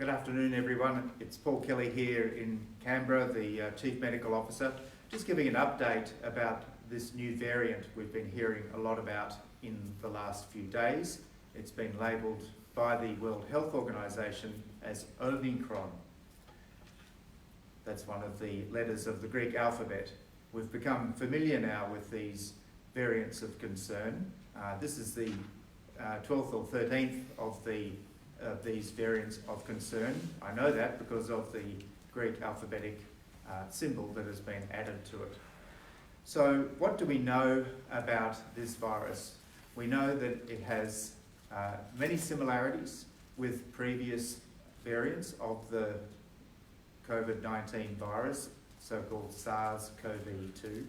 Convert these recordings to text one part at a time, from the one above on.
Good afternoon, everyone. It's Paul Kelly here in Canberra, the Chief Medical Officer. Just giving an update about this new variant we've been hearing a lot about in the last few days. It's been labelled by the World Health Organization as Omicron. That's one of the letters of the Greek alphabet. We've become familiar now with these variants of concern. This is the 12th or 13th of these variants of concern. I know that because of the Greek alphabetic symbol that has been added to it. So what do we know about this virus? We know that it has many similarities with previous variants of the COVID-19 virus, so-called SARS-CoV-2.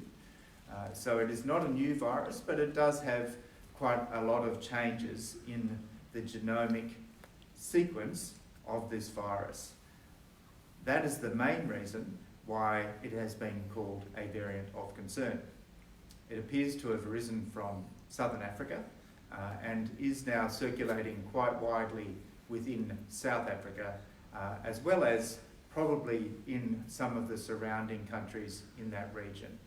So it is not a new virus, but it does have quite a lot of changes in the genomic sequence of this virus. That is the main reason why it has been called a variant of concern. It appears to have arisen from Southern Africa and is now circulating quite widely within South Africa, as well as probably in some of the surrounding countries in that region.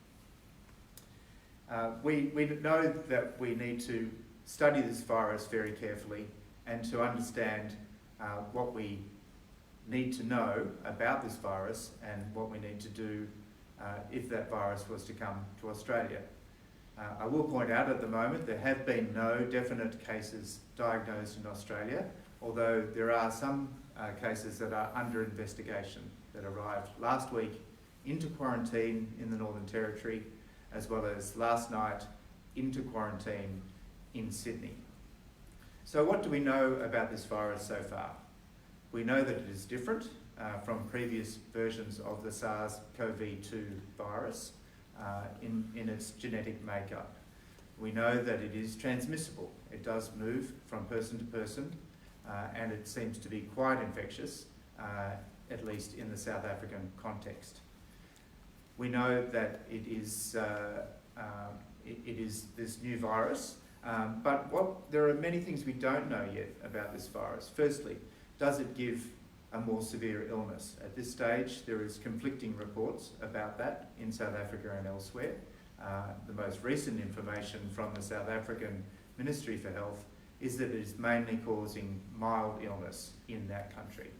We know that we need to study this virus very carefully and to understand what we need to know about this virus and what we need to do if that virus was to come to Australia. I will point out at the moment there have been no definite cases diagnosed in Australia, although there are some cases that are under investigation that arrived last week into quarantine in the Northern Territory, as well as last night into quarantine in Sydney. So what do we know about this virus so far? We know that it is different from previous versions of the SARS-CoV-2 virus in its genetic makeup. We know that it is transmissible. It does move from person to person and it seems to be quite infectious, at least in the South African context. We know that it is this new virus, but there are many things we don't know yet about this virus. Firstly, does it give a more severe illness? At this stage, there is conflicting reports about that in South Africa and elsewhere. The most recent information from the South African Ministry for Health is that it is mainly causing mild illness in that country.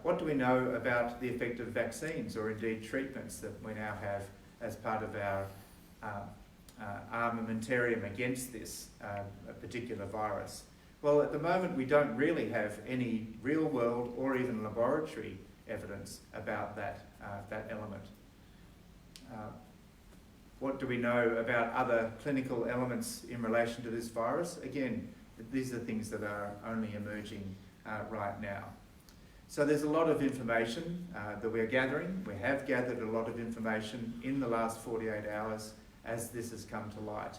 What do we know about the effect of vaccines or indeed treatments that we now have as part of our armamentarium against this particular virus? Well, at the moment we don't really have any real world or even laboratory evidence about that element. What do we know about other clinical elements in relation to this virus? Again, these are things that are only emerging right now. So there's a lot of information that we're gathering. We have gathered a lot of information in the last 48 hours as this has come to light.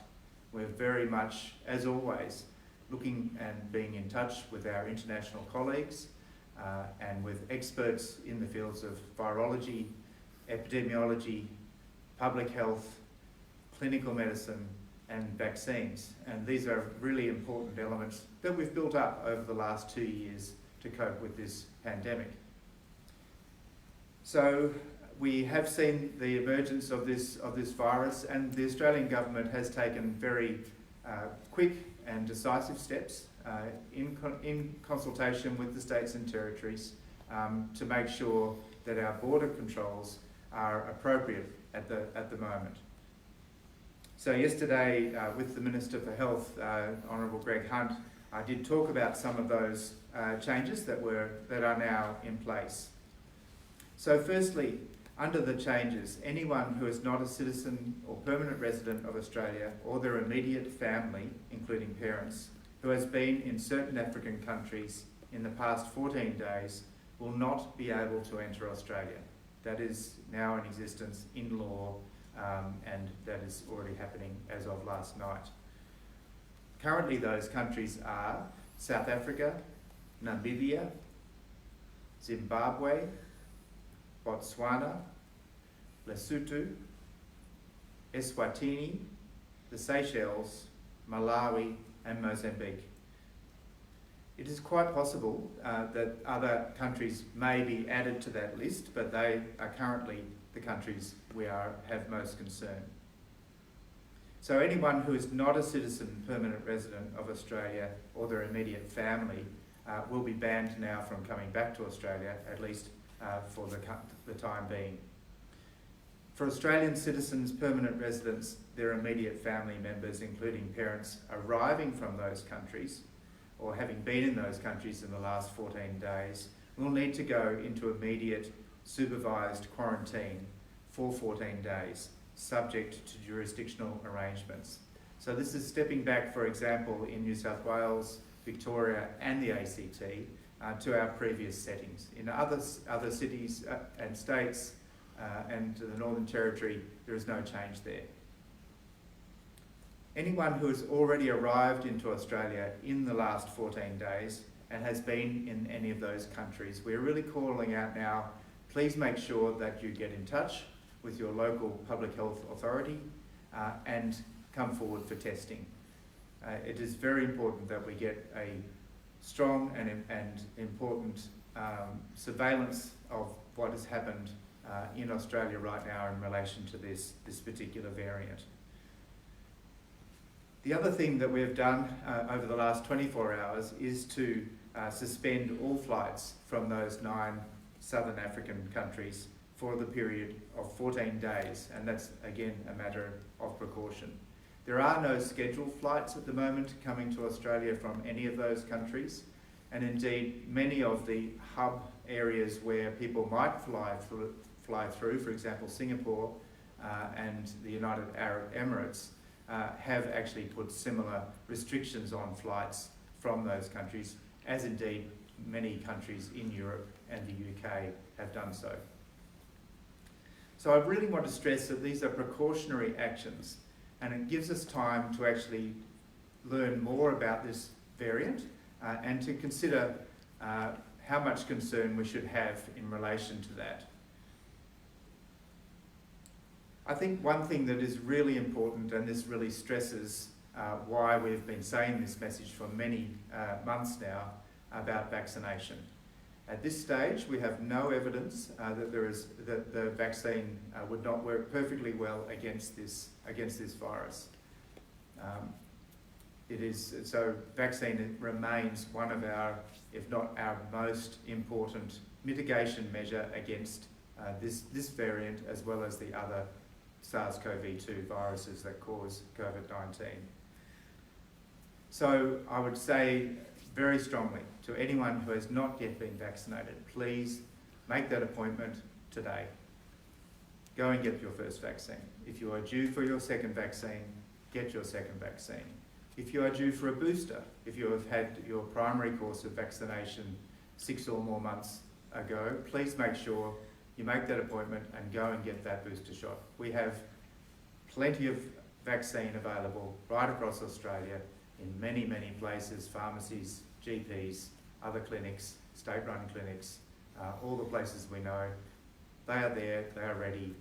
We're very much, as always, looking and being in touch with our international colleagues and with experts in the fields of virology, epidemiology, public health, clinical medicine, and vaccines. And these are really important elements that we've built up over the last 2 years to cope with this pandemic. So we have seen the emergence of this virus, and the Australian government has taken very quick and decisive steps in consultation with the states and territories to make sure that our border controls are appropriate at the moment. So yesterday, with the Minister for Health, Honourable Greg Hunt, I did talk about some of those changes that are now in place. So firstly, under the changes, anyone who is not a citizen or permanent resident of Australia or their immediate family, including parents, who has been in certain African countries in the past 14 days will not be able to enter Australia. That is now in existence in law, and that is already happening as of last night. Currently, those countries are South Africa, Namibia, Zimbabwe, Botswana, Lesotho, Eswatini, the Seychelles, Malawi, and Mozambique. It is quite possible that other countries may be added to that list, but they are currently the countries we have most concern. So anyone who is not a citizen, permanent resident of Australia or their immediate family will be banned now from coming back to Australia, at least for the time being. For Australian citizens, permanent residents, their immediate family members, including parents arriving from those countries or having been in those countries in the last 14 days, will need to go into immediate supervised quarantine for 14 days, subject to jurisdictional arrangements. So this is stepping back, for example, in New South Wales, Victoria and the ACT to our previous settings. In other cities and states and the Northern Territory, there is no change there. Anyone who has already arrived into Australia in the last 14 days and has been in any of those countries, we're really calling out now, please make sure that you get in touch with your local public health authority and come forward for testing. It is very important that we get a strong and important surveillance of what has happened in Australia right now in relation to this particular variant. The other thing that we've done over the last 24 hours is to suspend all flights from those 9 Southern African countries for the period of 14 days, and that's again a matter of precaution. There are no scheduled flights at the moment coming to Australia from any of those countries, and indeed many of the hub areas where people might fly through, for example Singapore and the United Arab Emirates, have actually put similar restrictions on flights from those countries, as indeed many countries in Europe and the UK have done so. So I really want to stress that these are precautionary actions, and it gives us time to actually learn more about this variant and to consider how much concern we should have in relation to that. I think one thing that is really important, and this really stresses why we've been saying this message for many months now about vaccination. At this stage, we have no evidence that the vaccine would not work perfectly well against this virus. So vaccine remains one of our, if not our most important mitigation measure against this variant, as well as the other SARS-CoV-2 viruses that cause COVID-19. So I would say very strongly to anyone who has not yet been vaccinated, please make that appointment today. Go and get your first vaccine. If you are due for your second vaccine, get your second vaccine. If you are due for a booster, if you have had your primary course of vaccination 6 or more months ago, please make sure you make that appointment and go and get that booster shot. We have plenty of vaccine available right across Australia in many, many places, pharmacies, GPs, other clinics, state-run clinics, all the places we know. They are there, they are ready,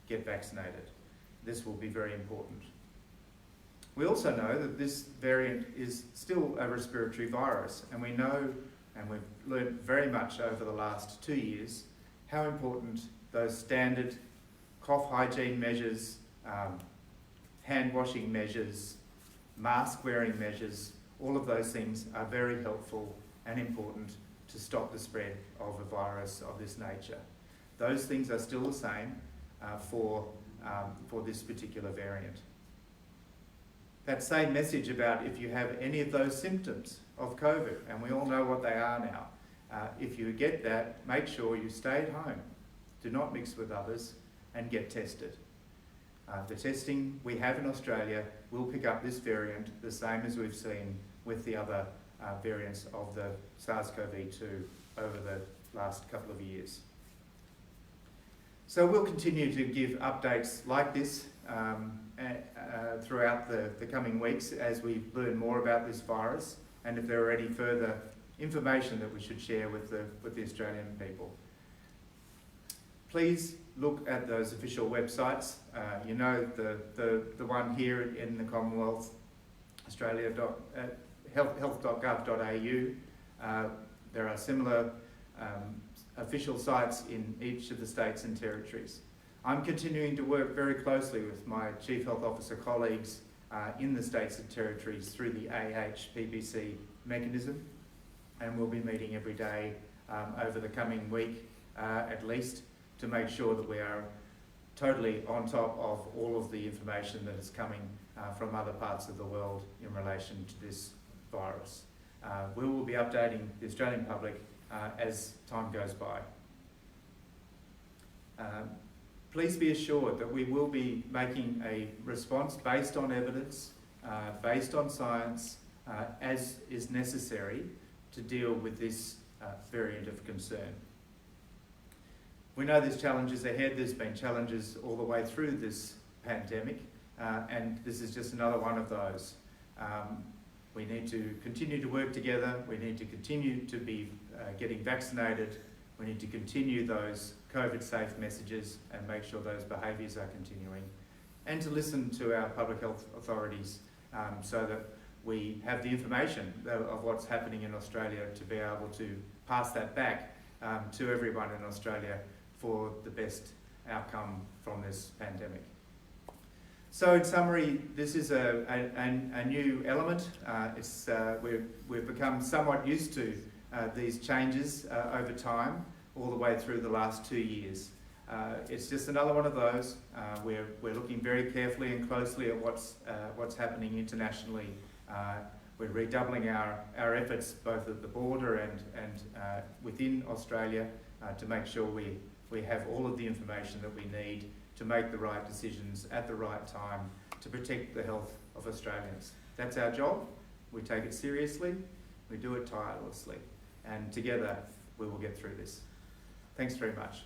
get vaccinated. This will be very important. We also know that this variant is still a respiratory virus, and we know, and we've learned very much over the last 2 years, how important those standard cough hygiene measures, hand washing measures, mask wearing measures, all of those things are very helpful and important to stop the spread of a virus of this nature. Those things are still the same for this particular variant. That same message about if you have any of those symptoms of COVID, and we all know what they are now, if you get that, make sure you stay at home. Do not mix with others and get tested. The testing we have in Australia will pick up this variant the same as we've seen with the other variants of the SARS-CoV-2 over the last couple of years. So we'll continue to give updates like this throughout the coming weeks as we learn more about this virus, and if there are any further information that we should share with the Australian people. Please look at those official websites. You know the one here in the Commonwealth, health.gov.au, There are similar official sites in each of the states and territories. I'm continuing to work very closely with my Chief Health Officer colleagues in the states and territories through the AHPPC mechanism, and we'll be meeting every day over the coming week at least to make sure that we are totally on top of all of the information that is coming from other parts of the world in relation to this virus. We will be updating the Australian public as time goes by. Please be assured that we will be making a response based on evidence, based on science, as is necessary to deal with this variant of concern. We know there's challenges ahead. There's been challenges all the way through this pandemic, and this is just another one of those. We need to continue to work together. We need to continue to be getting vaccinated. We need to continue those COVID-safe messages and make sure those behaviours are continuing, and to listen to our public health authorities so that we have the information of what's happening in Australia to be able to pass that back to everyone in Australia for the best outcome from this pandemic. So in summary, this is a new element. We've become somewhat used to these changes over time, all the way through the last 2 years. It's just another one of those. We're looking very carefully and closely at what's happening internationally. We're redoubling our efforts both at the border and within Australia to make sure we have all of the information that we need to make the right decisions at the right time to protect the health of Australians. That's our job. We take it seriously. We do it tirelessly. And together we will get through this. Thanks very much.